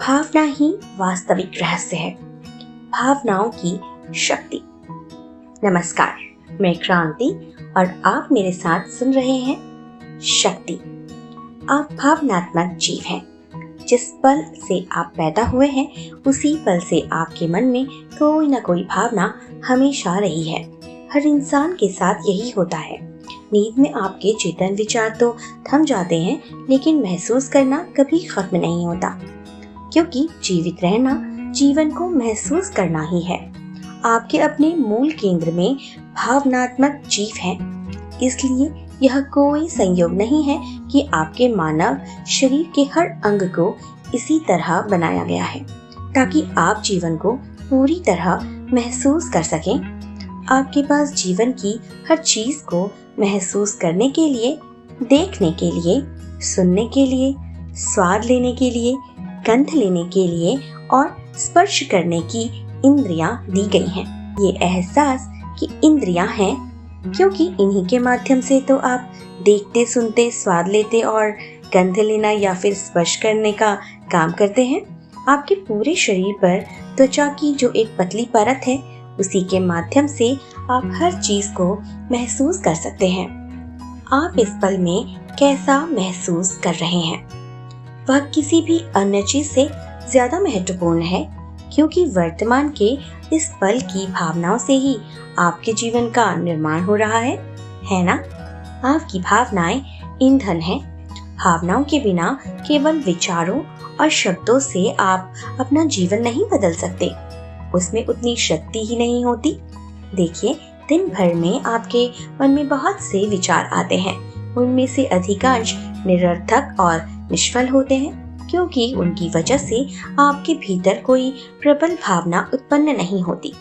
भावना ही वास्तविक रहस्य है। भावनाओं की शक्ति। नमस्कार, मैं क्रांति और आप मेरे साथ सुन रहे हैं शक्ति। आप भावनात्मक जीव हैं। जिस पल से आप पैदा हुए हैं उसी पल से आपके मन में कोई ना कोई भावना हमेशा रही है। हर इंसान के साथ यही होता है। नींद में आपके चेतन विचार तो थम जाते हैं, लेकिन महसूस करना कभी खत्म नहीं होता, क्योंकि जीवित रहना जीवन को महसूस करना ही है। आपके अपने मूल केंद्र में भावनात्मक जीव हैं। इसलिए यह कोई संयोग नहीं है कि आपके मानव शरीर के हर अंग को इसी तरह बनाया गया है, ताकि आप जीवन को पूरी तरह महसूस कर सकें। आपके पास जीवन की हर चीज को महसूस करने के लिए, देखने के लिए, सुनने के लिए, स्वाद लेने के लिए, गंध लेने के लिए और स्पर्श करने की इंद्रियां दी गई हैं। ये एहसास की इंद्रियां हैं क्योंकि इन्हीं के माध्यम से तो आप देखते, सुनते, स्वाद लेते और गंध लेना या फिर स्पर्श करने का काम करते हैं। आपके पूरे शरीर पर त्वचा की जो एक पतली परत है, उसी के माध्यम से आप हर चीज को महसूस कर सकते हैं। आप इस पल में कैसा महसूस कर रहे हैं, वह किसी भी अन्य चीज से ज्यादा महत्वपूर्ण है, क्योंकि वर्तमान के इस पल की भावनाओं से ही आपके जीवन का निर्माण हो रहा है ना? आपकी भावनाएं ईंधन हैं। भावनाओं के बिना केवल विचारों और शब्दों से आप अपना जीवन नहीं बदल सकते। उसमें उतनी शक्ति ही नहीं होती। देखिए, दिन भर में आपके मन में बहुत से विचार आते हैं। उनमें से अधिकांश निरर्थक और निष्फल होते हैं, क्योंकि उनकी वजह से आपके भीतर कोई प्रबल भावना उत्पन्न नहीं होती।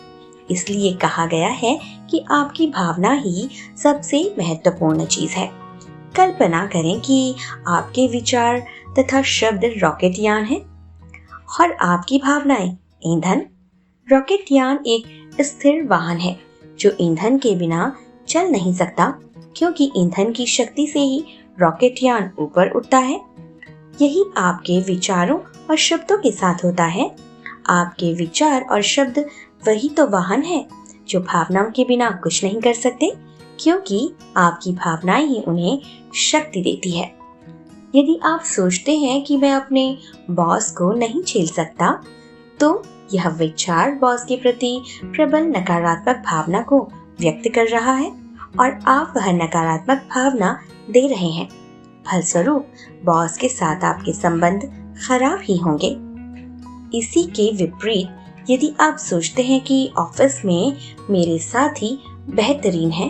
इसलिए कहा गया है कि आपकी भावना ही सबसे महत्वपूर्ण चीज है। कल्पना करें कि आपके विचार तथा शब्द रॉकेट यान हैं और आपकी भावनाएं ईंधन। रॉकेट यान एक स्थिर वाहन है जो ईंधन के बिना चल नहीं सकता, क्योंकि ईंधन की शक्ति से ही रॉकेट यान ऊपर उठता है। यही आपके विचारों और शब्दों के साथ होता है। आपके विचार और शब्द वही तो वाहन है जो भावनाओं के बिना कुछ नहीं कर सकते, क्योंकि आपकी भावनाएं ही उन्हें शक्ति देती है। यदि आप सोचते हैं कि मैं अपने बॉस को नहीं झेल सकता, तो यह विचार बॉस के प्रति प्रबल नकारात्मक भावना को व्यक्त कर रहा है और आप वह नकारात्मक भावना दे रहे हैं। फलस्वरूप बॉस के साथ आपके संबंध खराब ही होंगे। इसी के विपरीत, यदि आप सोचते हैं कि ऑफिस में मेरे साथी बेहतरीन हैं,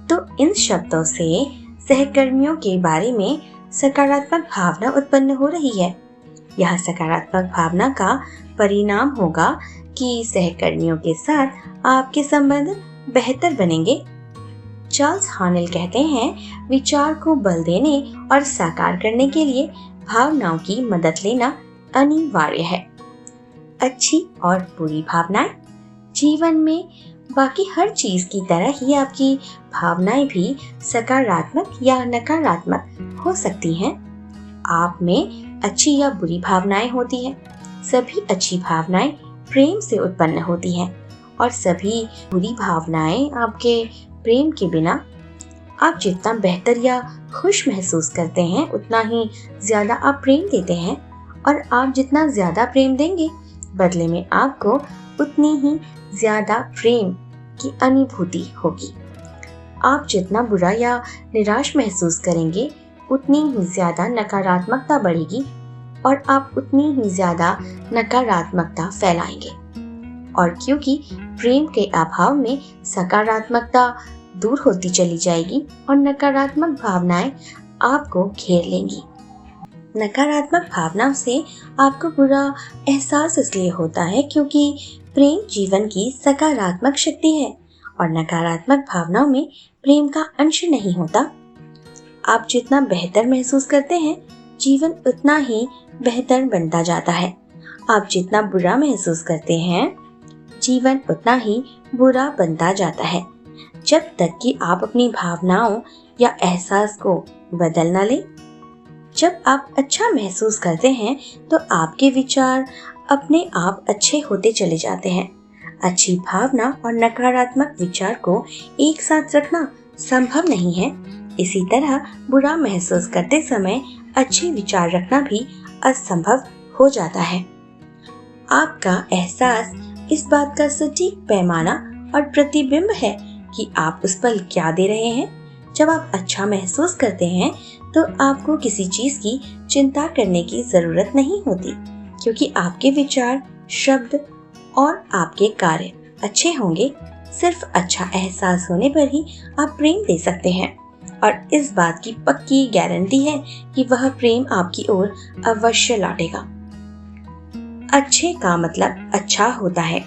तो इन शब्दों से सहकर्मियों के बारे में सकारात्मक भावना उत्पन्न हो रही है। यह सकारात्मक भावना का परिणाम होगा कि सहकर्मियों के साथ आपके संबंध बेहतर बनेंगे। चार्ल्स हॉनेल कहते हैं, विचार को बल देने और साकार करने के लिए भावनाओं की मदद लेना अनिवार्य है। अच्छी और बुरी भावनाएं। जीवन में बाकी हर चीज की तरह ही आपकी भावनाएं भी सकारात्मक या नकारात्मक हो सकती हैं। आप में अच्छी या बुरी भावनाएं होती हैं। सभी अच्छी भावनाएं प्रेम से उत्पन्न होती हैं और सभी बुरी भावनाएं आपके प्रेम के बिना। आप जितना बेहतर या खुश महसूस करते हैं, उतना ही ज्यादा आप प्रेम देते हैं, और आप जितना ज्यादा प्रेम देंगे, बदले में आपको उतनी ही ज्यादा प्रेम की अनुभूति होगी। आप जितना बुरा या निराश महसूस करेंगे, उतनी ही ज्यादा नकारात्मकता बढ़ेगी और आप उतनी ही ज्यादा नकारात्मकता फैलाएंगे। और क्योंकि प्रेम के अभाव में सकारात्मकता दूर होती चली जाएगी और नकारात्मक भावनाएं आपको घेर लेंगी। नकारात्मक भावनाओं से आपको बुरा एहसास इसलिए होता है क्योंकि प्रेम जीवन की सकारात्मक शक्ति है और नकारात्मक भावनाओं में प्रेम का अंश नहीं होता। आप जितना बेहतर महसूस करते हैं, जीवन उतना ही बेहतर बनता जाता है। आप जितना बुरा महसूस करते हैं, जीवन उतना ही बुरा बनता जाता है, जब तक कि आप अपनी भावनाओं या एहसास को बदल न लें। जब आप अच्छा महसूस करते हैं तो आपके विचार अपने आप अच्छे होते चले जाते हैं। अच्छी भावना और नकारात्मक विचार को एक साथ रखना संभव नहीं है। इसी तरह बुरा महसूस करते समय अच्छे विचार रखना भी असंभव हो जाता है। आपका एहसास इस बात का सटीक पैमाना और प्रतिबिंब है कि आप उस पल क्या दे रहे हैं। जब आप अच्छा महसूस करते हैं तो आपको किसी चीज की चिंता करने की जरूरत नहीं होती, क्योंकि आपके विचार, शब्द और आपके कार्य अच्छे होंगे। सिर्फ अच्छा एहसास होने पर ही आप प्रेम दे सकते हैं, और इस बात की पक्की गारंटी है कि वह प्रेम आपकी ओर अवश्य लौटेगा। अच्छे का मतलब अच्छा होता है।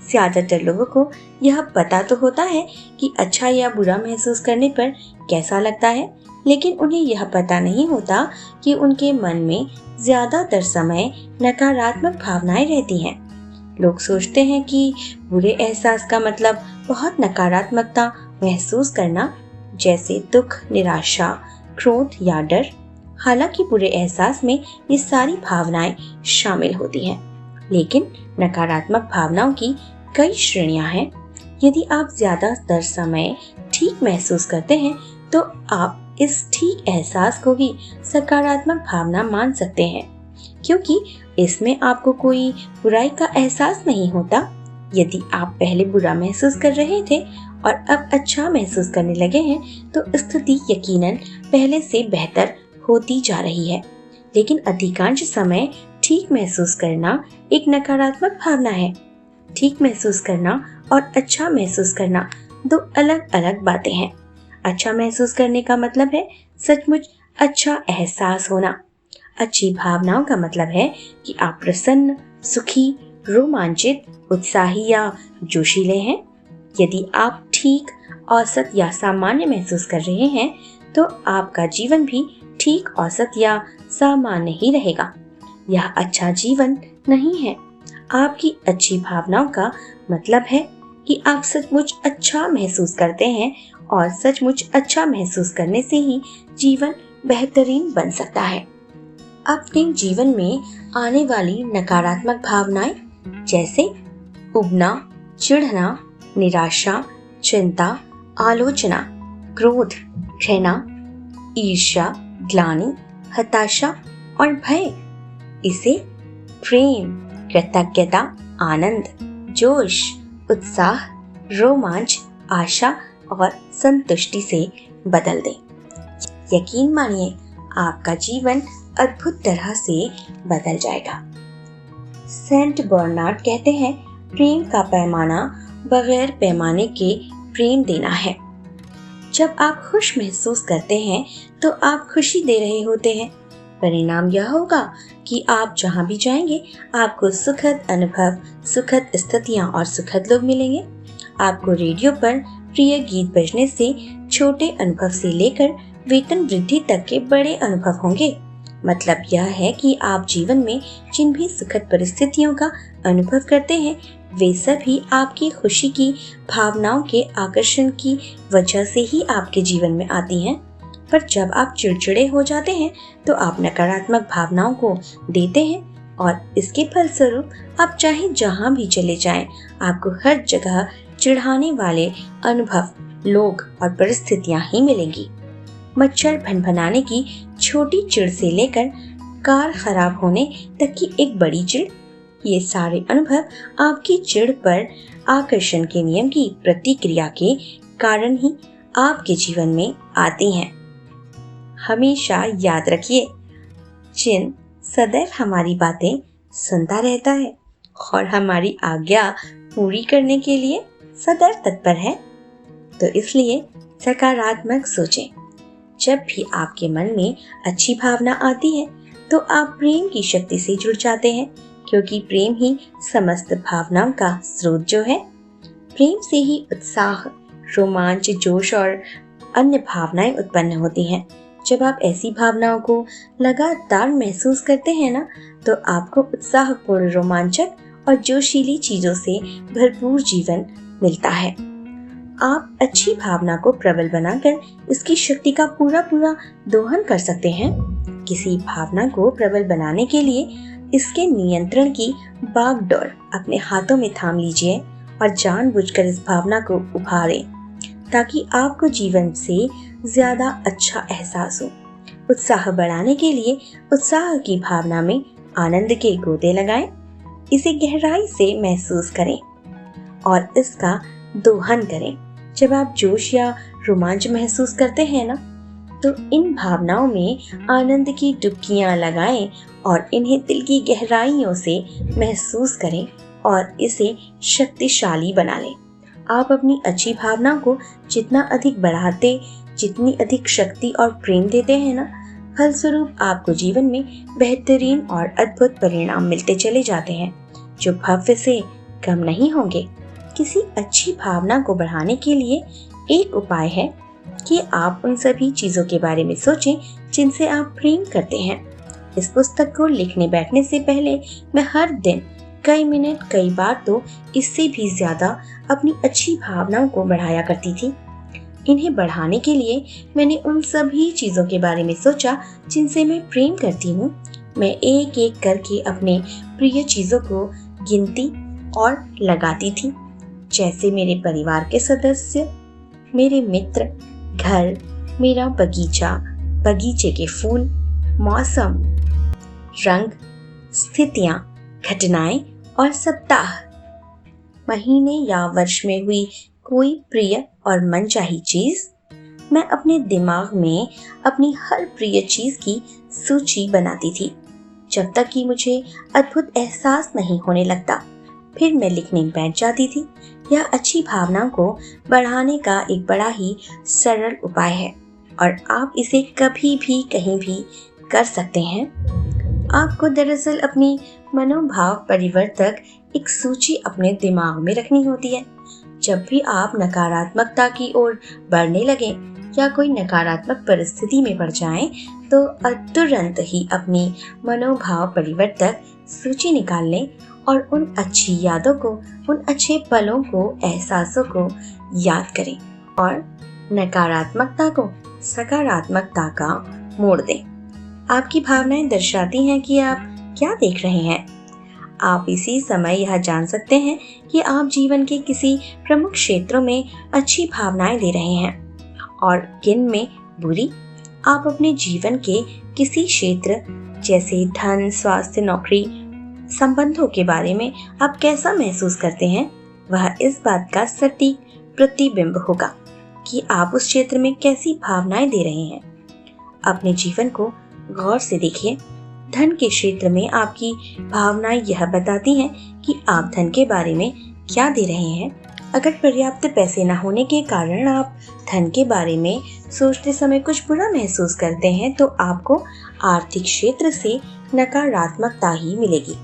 ज्यादातर लोगों को यह पता तो होता है कि अच्छा या बुरा महसूस करने पर कैसा लगता है, लेकिन उन्हें यह पता नहीं होता कि उनके मन में ज्यादातर समय नकारात्मक भावनाएं रहती हैं। लोग सोचते हैं कि बुरे एहसास का मतलब बहुत नकारात्मकता महसूस करना, जैसे दुख, निराशा, क्रोध या डर। हालांकि बुरे एहसास में ये सारी भावनाएं शामिल होती हैं, लेकिन नकारात्मक भावनाओं की कई श्रेणियां हैं। यदि आप ज्यादातर समय ठीक महसूस करते हैं तो आप इस ठीक एहसास को ही सकारात्मक भावना मान सकते हैं, क्योंकि इसमें आपको कोई बुराई का एहसास नहीं होता। यदि आप पहले बुरा महसूस कर रहे थे और अब अच्छा महसूस करने लगे हैं तो स्थिति यकीनन पहले से बेहतर होती जा रही है। लेकिन अधिकांश समय ठीक महसूस करना एक नकारात्मक भावना है। ठीक महसूस करना और अच्छा महसूस करना दो अलग अलग बातें हैं। अच्छा महसूस करने का मतलब है सचमुच अच्छा एहसास होना। अच्छी भावनाओं का मतलब है कि आप प्रसन्न, सुखी, रोमांचित, उत्साही या जोशीले हैं। यदि आप ठीक, औसत या सामान्य महसूस कर रहे हैं तो आपका जीवन भी ठीक, औसत या सामान्य ही रहेगा। यह अच्छा जीवन नहीं है। आपकी अच्छी भावनाओं का मतलब है कि आप सचमुच अच्छा महसूस करते हैं, और सचमुच अच्छा महसूस करने से ही जीवन बेहतरीन बन सकता है। अपने जीवन में आने वाली नकारात्मक भावनाएं जैसे उबना, चिढ़ना, निराशा, चिंता, आलोचना, क्रोध, घृणा, ईर्ष्या, ग्लानि, हताशा और भय, इसे प्रेम, कृतज्ञता, आनंद, जोश, उत्साह, रोमांच, आशा और संतुष्टि से बदल दें। यकीन मानिए, आपका जीवन अद्भुत तरह से बदल जाएगा। सेंट बर्नार्ड कहते हैं, प्रेम का पैमाना बगैर पैमाने के प्रेम देना है। जब आप खुश महसूस करते हैं तो आप खुशी दे रहे होते हैं। परिणाम यह होगा कि आप जहां भी जाएंगे आपको सुखद अनुभव, सुखद स्थितियां और सुखद लोग मिलेंगे। आपको रेडियो पर प्रिय गीत बजने से छोटे अनुभव से लेकर वेतन वृद्धि तक के बड़े अनुभव होंगे। मतलब यह है कि आप जीवन में जिन भी सुखद परिस्थितियों का अनुभव करते हैं वे सभी आपकी खुशी की भावनाओं के आकर्षण की वजह से ही आपके जीवन में आती हैं। पर जब आप चिड़चिड़े हो जाते हैं तो आप नकारात्मक भावनाओं को देते हैं, और इसके फलस्वरूप आप चाहे जहां भी चले जाएं, आपको हर जगह चिढ़ाने वाले अनुभव, लोग और परिस्थितियां ही मिलेंगी। मच्छर भनभनाने की छोटी चिढ़ से लेकर कार खराब होने तक की एक बड़ी चिढ़, ये सारे अनुभव आपकी चिढ़ पर आकर्षण के नियम की प्रतिक्रिया के कारण ही आपके जीवन में आती हैं। हमेशा याद रखिए, चिन्न सदैव हमारी बातें सुनता रहता है और हमारी आज्ञा पूरी करने के लिए सदैव तत्पर है। तो इसलिए सकारात्मक सोचें। जब भी आपके मन में अच्छी भावना आती है तो आप प्रेम की शक्ति से जुड़ जाते हैं, क्योंकि प्रेम ही समस्त भावनाओं का स्रोत जो है। प्रेम से ही उत्साह, रोमांच, जोश और अन्य भावनाएं उत्पन्न होती हैं। जब आप ऐसी भावनाओं को लगातार महसूस करते हैं ना, तो आपको उत्साहपूर्ण, रोमांचक और जोशीली चीजों से भरपूर जीवन मिलता है। आप अच्छी भावना को प्रबल बनाकर इसकी शक्ति का पूरा दोहन कर सकते हैं। किसी भावना को प्रबल बनाने के लिए इसके नियंत्रण की बागडोर अपने हाथों में थाम लीजिए और जानबूझकर इस भावना को उभारें ताकि आपको जीवन से ज्यादा अच्छा एहसास हो। उत्साह बढ़ाने के लिए उत्साह की भावना में आनंद के गोते लगाएं, इसे गहराई से महसूस करें और इसका दोहन करें। जब आप जोश या रोमांच महसूस करते हैं ना, तो इन भावनाओं में आनंद की डुबकियां लगाएं और इन्हें दिल की गहराइयों से महसूस करें और इसे शक्तिशाली बना लें। आप अपनी अच्छी भावनाओं को जितना अधिक बढ़ाते, जितनी अधिक शक्ति और प्रेम देते हैं ना, फलस्वरूप आपको जीवन में बेहतरीन और अद्भुत परिणाम मिलते चले जाते हैं, जो भव्य से कम नहीं होंगे। किसी अच्छी भावना को बढ़ाने के लिए एक उपाय है कि आप उन सभी चीजों के बारे में सोचें जिनसे आप प्रेम करते हैं। इस पुस्तक को लिखने बैठने से पहले मैं हर दिन कई मिनट, कई बार तो इससे भी ज्यादा अपनी अच्छी भावनाओं को बढ़ाया करती थी। इन्हें बढ़ाने के लिए मैंने उन सभी चीजों के बारे में सोचा जिनसे मैं प्रेम करती हूँ। मैं एक एक करके अपने प्रिय चीजों को गिनती और लगाती थी, जैसे मेरे परिवार के सदस्य, मेरे मित्र, घर, मेरा बगीचा, बगीचे के फूल, मौसम, रंग, स्थितियां, घटनाएं और सप्ताह, महीने या वर्ष में हुई कोई प्रिय और मनचाही चीज। मैं अपने दिमाग में अपनी हर प्रिय चीज की सूची बनाती थी जब तक कि मुझे अद्भुत एहसास नहीं होने लगता। फिर मैं लिखने बैठ जाती थी। यह अच्छी भावनाओं को बढ़ाने का एक बड़ा ही सरल उपाय है और आप इसे कभी भी कहीं भी कर सकते हैं। आपको दरअसल अपनी मनोभाव परिवर्तक एक सूची अपने दिमाग में रखनी होती है। जब भी आप नकारात्मकता की ओर बढ़ने लगे या कोई नकारात्मक परिस्थिति में पड़ जाएं, तो तुरंत ही अपनी मनोभाव परिवर्तक सूची निकाल लें और उन अच्छी यादों को, उन अच्छे पलों को, एहसासों को याद करें और नकारात्मकता को सकारात्मकता का मोड़ दें। आपकी भावनाएं दर्शाती हैं कि आप क्या देख रहे हैं। आप इसी समय यह जान सकते हैं कि आप जीवन के किसी प्रमुख क्षेत्रों में अच्छी भावनाएं दे रहे हैं और किन में बुरी। आप अपने जीवन के किसी क्षेत्र जैसे धन, स्वास्थ्य, नौकरी, संबंधों के बारे में आप कैसा महसूस करते हैं, वह इस बात का सटीक प्रतिबिंब होगा कि आप उस क्षेत्र में कैसी भावनाएं दे रहे हैं। अपने जीवन को गौर से देखिए। धन के क्षेत्र में आपकी भावनाएं यह बताती हैं कि आप धन के बारे में क्या दे रहे हैं। अगर पर्याप्त पैसे न होने के कारण आप धन के बारे में सोचते समय कुछ बुरा महसूस करते हैं, तो आपको आर्थिक क्षेत्र से नकारात्मकता ही मिलेगी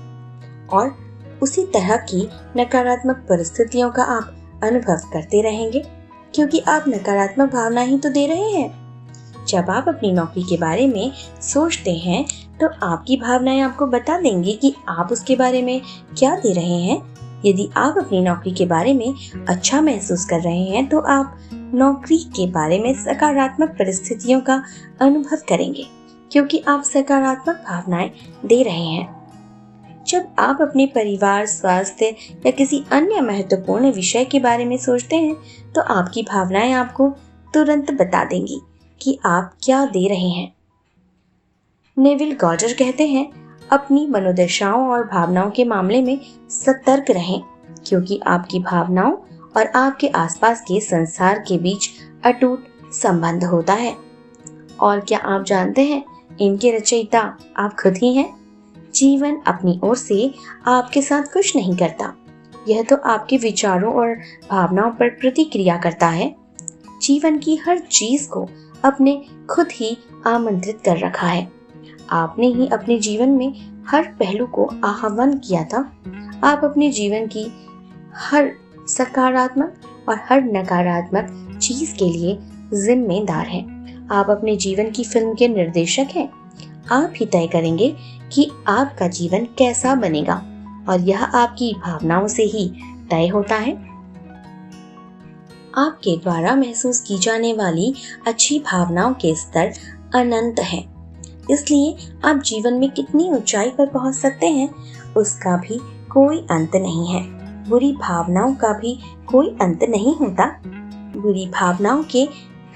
और उसी तरह की नकारात्मक परिस्थितियों का आप अनुभव करते रहेंगे, क्योंकि आप नकारात्मक भावना ही तो दे रहे हैं। जब आप अपनी नौकरी के बारे में सोचते हैं, तो आपकी भावनाएं आपको बता देंगी कि आप उसके बारे में क्या दे रहे हैं। यदि आप अपनी नौकरी के बारे में अच्छा महसूस कर रहे हैं, तो आप नौकरी के बारे में सकारात्मक परिस्थितियों का अनुभव करेंगे, क्योंकि आप सकारात्मक भावनाएं दे रहे हैं। जब आप अपने परिवार, स्वास्थ्य या किसी अन्य महत्वपूर्ण विषय के बारे में सोचते हैं, तो आपकी भावनाएं आपको तुरंत बता देंगी कि आप क्या दे रहे हैं। नेविल गॉडर कहते हैं, अपनी मनोदशाओं और भावनाओं के मामले में सतर्क रहें, क्योंकि आपकी भावनाओं और आपके आसपास के संसार के बीच अटूट संबंध होता है। और क्या आप जानते हैं, इनके रचयिता आप खुद ही हैं। जीवन अपनी ओर से आपके साथ कुछ नहीं करता, यह तो आपके विचारों और भावनाओं पर प्रतिक्रिया करता है। जीवन की हर चीज को अपने खुद ही आमंत्रित कर रखा है। आपने ही अपने जीवन में हर पहलू को आह्वान किया था। आप अपने जीवन की हर सकारात्मक और हर नकारात्मक चीज के लिए जिम्मेदार हैं। आप अपने जीवन की फिल्म के निर्देशक हैं। आप ही तय करेंगे कि आपका जीवन कैसा बनेगा और यह आपकी भावनाओं से ही तय होता है। आपके द्वारा महसूस की जाने वाली अच्छी भावनाओं के स्तर अनंत हैं। इसलिए आप जीवन में कितनी ऊंचाई पर पहुंच सकते हैं उसका भी कोई अंत नहीं है। बुरी भावनाओं का भी कोई अंत नहीं होता। बुरी भावनाओं के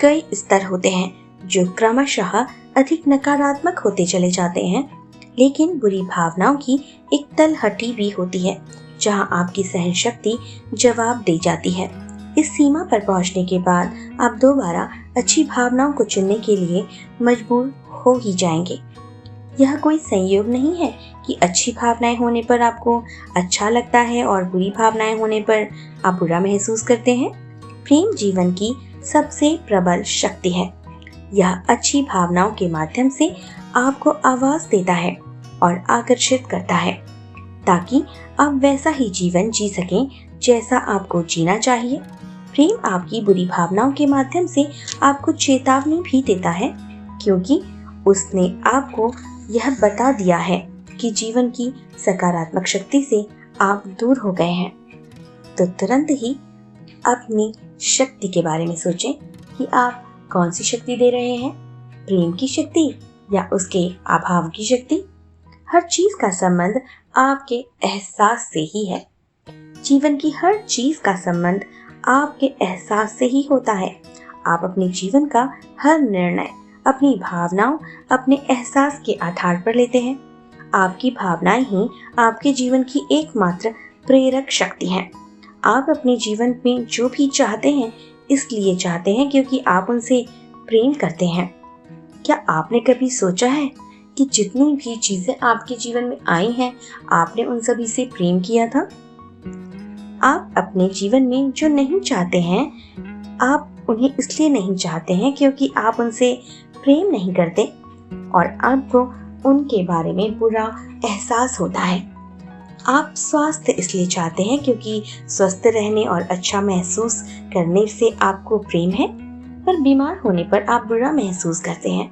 कई स्तर होते हैं जो क्रमशः अधिक नकारात्मक होते चले जाते हैं, लेकिन बुरी भावनाओं की एक तलहटी भी होती है जहां आपकी सहन शक्ति जवाब दे जाती है। इस सीमा पर पहुंचने के बाद आप दोबारा अच्छी भावनाओं को चुनने के लिए मजबूर हो ही जाएंगे। यह कोई संयोग नहीं है कि अच्छी भावनाएं होने पर आपको अच्छा लगता है और बुरी भावनाएं होने पर आप बुरा महसूस करते हैं। प्रेम जीवन की सबसे प्रबल शक्ति है। यह अच्छी भावनाओं के माध्यम से आपको आवाज देता है और आकर्षित करता है ताकि आप वैसा ही जीवन जी सकें जैसा आपको जीना चाहिए। प्रेम आपकी बुरी भावनाओं के माध्यम से आपको चेतावनी भी देता है, क्योंकि उसने आपको यह बता दिया है कि जीवन की सकारात्मक शक्ति से आप दूर हो गए हैं। तो तुरंत ही अपनी शक्ति के बारे में सोचें कि आप कौन सी शक्ति दे रहे हैं, प्रेम की शक्ति या उसके अभाव की शक्ति। हर चीज का संबंध आपके एहसास से ही है। जीवन की हर चीज का संबंध आपके एहसास से ही होता है। आप अपने जीवन का हर निर्णय अपनी भावनाओं, अपने एहसास के आधार पर लेते हैं। आपकी भावनाएं ही आपके जीवन की एकमात्र प्रेरक शक्ति हैं। आप अपने जीवन में जो भी चाहते हैं इसलिए चाहते हैं क्योंकि आप उनसे प्रेम करते हैं। क्या आपने कभी सोचा है कि जितनी भी चीजें आपके जीवन में आई हैं, आपने उन सभी से प्रेम किया था? आप अपने जीवन में जो नहीं चाहते हैं, आप उन्हें इसलिए नहीं चाहते हैं क्योंकि आप उनसे प्रेम नहीं करते और आपको उनके बारे में बुरा एहसास होता है। आप स्वास्थ्य इसलिए चाहते हैं क्योंकि स्वस्थ रहने और अच्छा महसूस करने से आपको प्रेम है, पर बीमार होने पर आप बुरा महसूस करते हैं।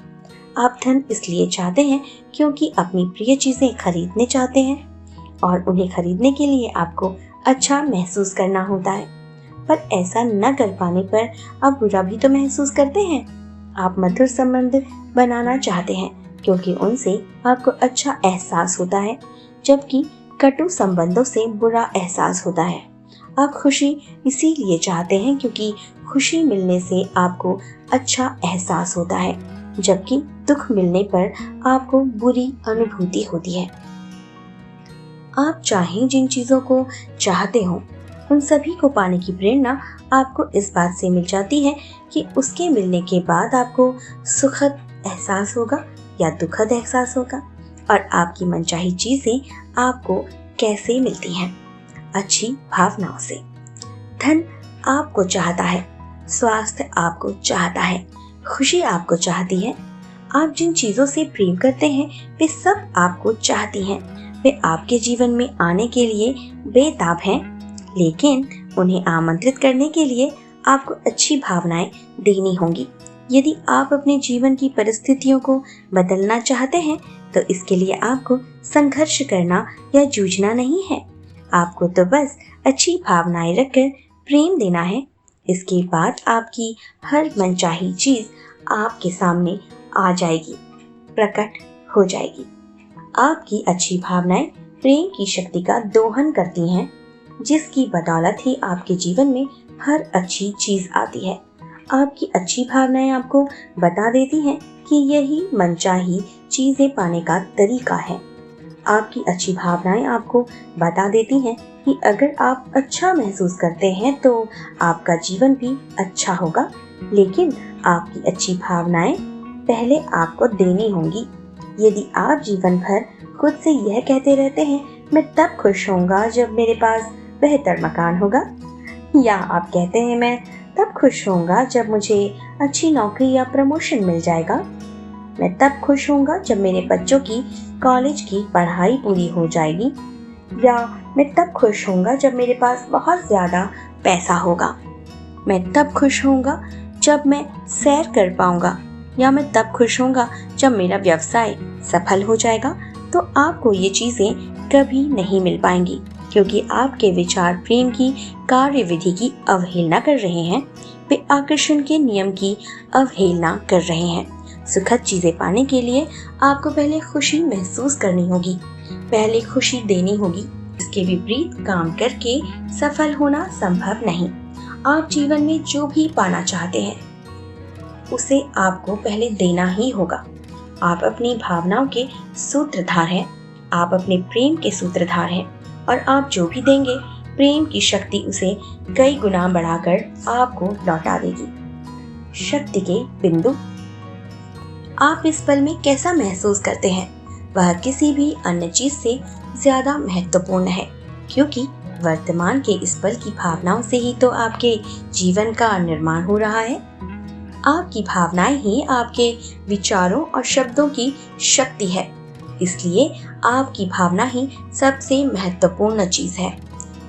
आप धन इसलिए चाहते हैं क्योंकि अपनी प्रिय चीजें खरीदने चाहते हैं और उन्हें खरीदने के लिए आपको अच्छा महसूस करना होता है, पर ऐसा न कर पाने पर आप बुरा भी तो महसूस करते हैं। आप मधुर संबंध बनाना चाहते हैं क्योंकि उनसे आपको अच्छा एहसास होता है, जबकि कटु संबंधों से बुरा एहसास होता है। आप खुशी इसीलिए चाहते हैं क्योंकि खुशी मिलने से आपको अच्छा एहसास होता है, जबकि दुख मिलने पर आपको बुरी अनुभूति होती है। आप चाहें जिन चीजों को चाहते हो उन सभी को पाने की प्रेरणा आपको इस बात से मिल जाती है कि उसके मिलने के बाद आपको सुखद एहसास होगा या दुखद एहसास होगा। और आपकी मनचाही चीजें आपको कैसे मिलती हैं? अच्छी भावनाओं से। धन आपको चाहता है, स्वास्थ्य आपको चाहता है, खुशी आपको चाहती है। आप जिन चीजों से प्रेम करते हैं वे सब आपको चाहती हैं। वे आपके जीवन में आने के लिए बेताब हैं, लेकिन उन्हें आमंत्रित करने के लिए आपको अच्छी भावनाएं देनी होंगी। यदि आप अपने जीवन की परिस्थितियों को बदलना चाहते हैं तो इसके लिए आपको संघर्ष करना या जूझना नहीं है। आपको तो बस अच्छी भावनाएं रखकर प्रेम देना है। इसके बाद आपकी हर मनचाही चीज आपके सामने आ जाएगी, प्रकट हो जाएगी। आपकी अच्छी भावनाएं प्रेम की शक्ति का दोहन करती हैं, जिसकी बदौलत ही आपके जीवन में हर अच्छी चीज आती है। आपकी अच्छी भावनाएं आपको बता देती हैं कि यही मनचाही चीजें पाने का तरीका है। आपकी अच्छी भावनाएं आपको बता देती हैं कि अगर आप अच्छा महसूस करते हैं तो आपका जीवन भी अच्छा होगा, लेकिन आपकी अच्छी भावनाएं पहले आपको देनी होंगी। यदि आप जीवन भर खुद से यह कहते रहते हैं मैं तब खुश होऊंगा जब मेरे पास बेहतर मकान होगा, या आप कहते हैं मैं तब खुश होऊंगा जब मुझे अच्छी नौकरी या प्रमोशन मिल जाएगा, मैं तब खुश होऊंगा जब मेरे बच्चों की कॉलेज की पढ़ाई पूरी हो जाएगी, या मैं तब खुश होऊंगा जब मेरे पास बहुत ज्यादा पैसा होगा, मैं तब खुश होऊंगा जब मैं सैर कर पाऊंगा, या मैं तब खुश होऊंगा जब मेरा व्यवसाय सफल हो जाएगा। तो आपको ये चीजें कभी नहीं मिल पाएंगी, क्योंकि आपके विचार प्रेम की कार्यविधि की अवहेलना कर रहे हैं। वे आकर्षण के नियम की अवहेलना कर रहे हैं। सुखद चीजें पाने के लिए आपको पहले खुशी महसूस करनी होगी, पहले खुशी देनी होगी। इसके विपरीत काम करके सफल होना संभव नहीं। आप जीवन में जो भी पाना चाहते हैं उसे आपको पहले देना ही होगा। आप अपनी भावनाओं के सूत्रधार हैं, आप अपने प्रेम के सूत्रधार हैं और आप जो भी देंगे प्रेम की शक्ति उसे कई गुना बढ़ाकर आपको लौटा देगी। शक्ति के बिंदु। आप इस पल में कैसा महसूस करते हैं वह किसी भी अन्य चीज से ज्यादा महत्वपूर्ण है, क्योंकि वर्तमान के इस पल की भावनाओं से ही तो आपके जीवन का निर्माण हो रहा है। आपकी भावनाएं ही आपके विचारों और शब्दों की शक्ति है, इसलिए आपकी भावना ही सबसे महत्वपूर्ण चीज है।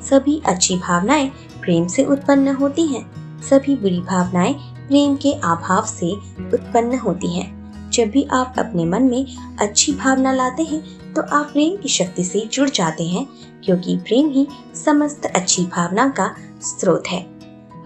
सभी अच्छी भावनाएं प्रेम से उत्पन्न होती हैं, सभी बुरी भावनाएं प्रेम के अभाव से उत्पन्न होती हैं। जब भी आप अपने मन में अच्छी भावना लाते हैं तो आप प्रेम की शक्ति से जुड़ जाते हैं, क्योंकि प्रेम ही समस्त अच्छी भावना का स्रोत है।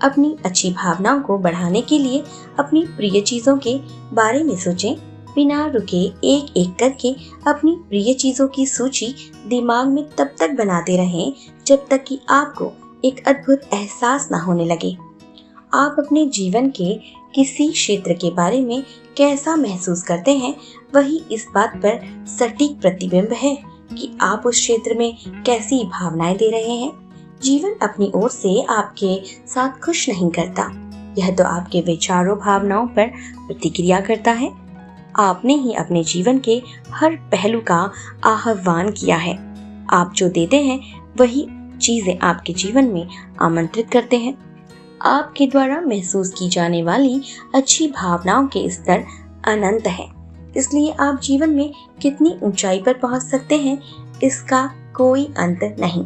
अपनी अच्छी भावनाओं को बढ़ाने के लिए अपनी प्रिय चीजों के बारे में सोचें। बिना रुके एक एक करके अपनी प्रिय चीजों की सूची दिमाग में तब तक बनाते रहें जब तक कि आपको एक अद्भुत एहसास न होने लगे। आप अपने जीवन के किसी क्षेत्र के बारे में कैसा महसूस करते हैं वही इस बात पर सटीक प्रतिबिंब है कि आप उस क्षेत्र में कैसी भावनाएं दे रहे हैं। जीवन अपनी ओर से आपके साथ खुश नहीं करता, यह तो आपके विचारों भावनाओं पर प्रतिक्रिया करता है। आपने ही अपने जीवन के हर पहलू का आह्वान किया है। आप जो देते हैं वही चीजें आपके जीवन में आमंत्रित करते हैं। आपके द्वारा महसूस की जाने वाली अच्छी भावनाओं के स्तर अनंत है, इसलिए आप जीवन में कितनी ऊंचाई पर पहुंच सकते हैं इसका कोई अंत नहीं।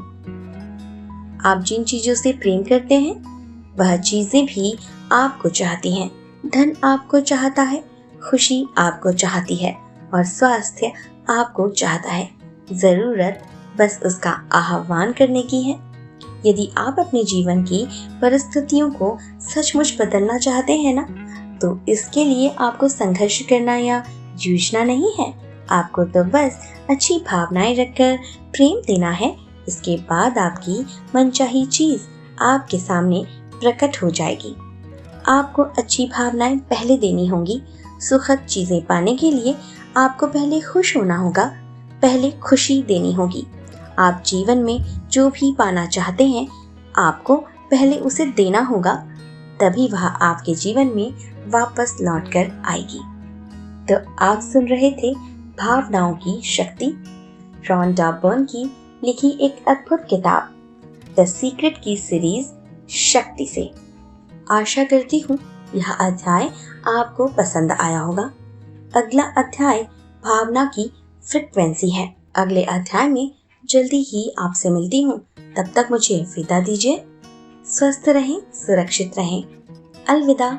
आप जिन चीजों से प्रेम करते हैं वह चीजें भी आपको चाहती हैं। धन आपको चाहता है, खुशी आपको चाहती है और स्वास्थ्य आपको चाहता है। जरूरत बस उसका आह्वान करने की है। यदि आप अपने जीवन की परिस्थितियों को सचमुच बदलना चाहते हैं ना, तो इसके लिए आपको संघर्ष करना या जूझना नहीं है। आपको तो बस अच्छी भावनाएं रखकर प्रेम देना है। इसके बाद आपकी मनचाही चीज आपके सामने प्रकट हो जाएगी। आपको अच्छी भावनाएं पहले देनी होंगी। सुखद चीजें पाने के लिए आपको पहले खुश होना होगा, पहले खुशी देनी होगी। आप जीवन में जो भी पाना चाहते हैं आपको पहले उसे देना होगा, तभी वह आपके जीवन में वापस लौटकर आएगी। तो आप सुन रहे थे भावनाओं की शक्ति, रॉन्डा बर्न की लिखी एक अद्भुत किताब द सीक्रेट की सीरीज शक्ति से। आशा करती हूँ यह अध्याय आपको पसंद आया होगा। अगला अध्याय भावना की फ्रीक्वेंसी है। अगले अध्याय में जल्दी ही आपसे मिलती हूँ। तब तक मुझे विदा दीजिए। स्वस्थ रहें, सुरक्षित रहें। अलविदा।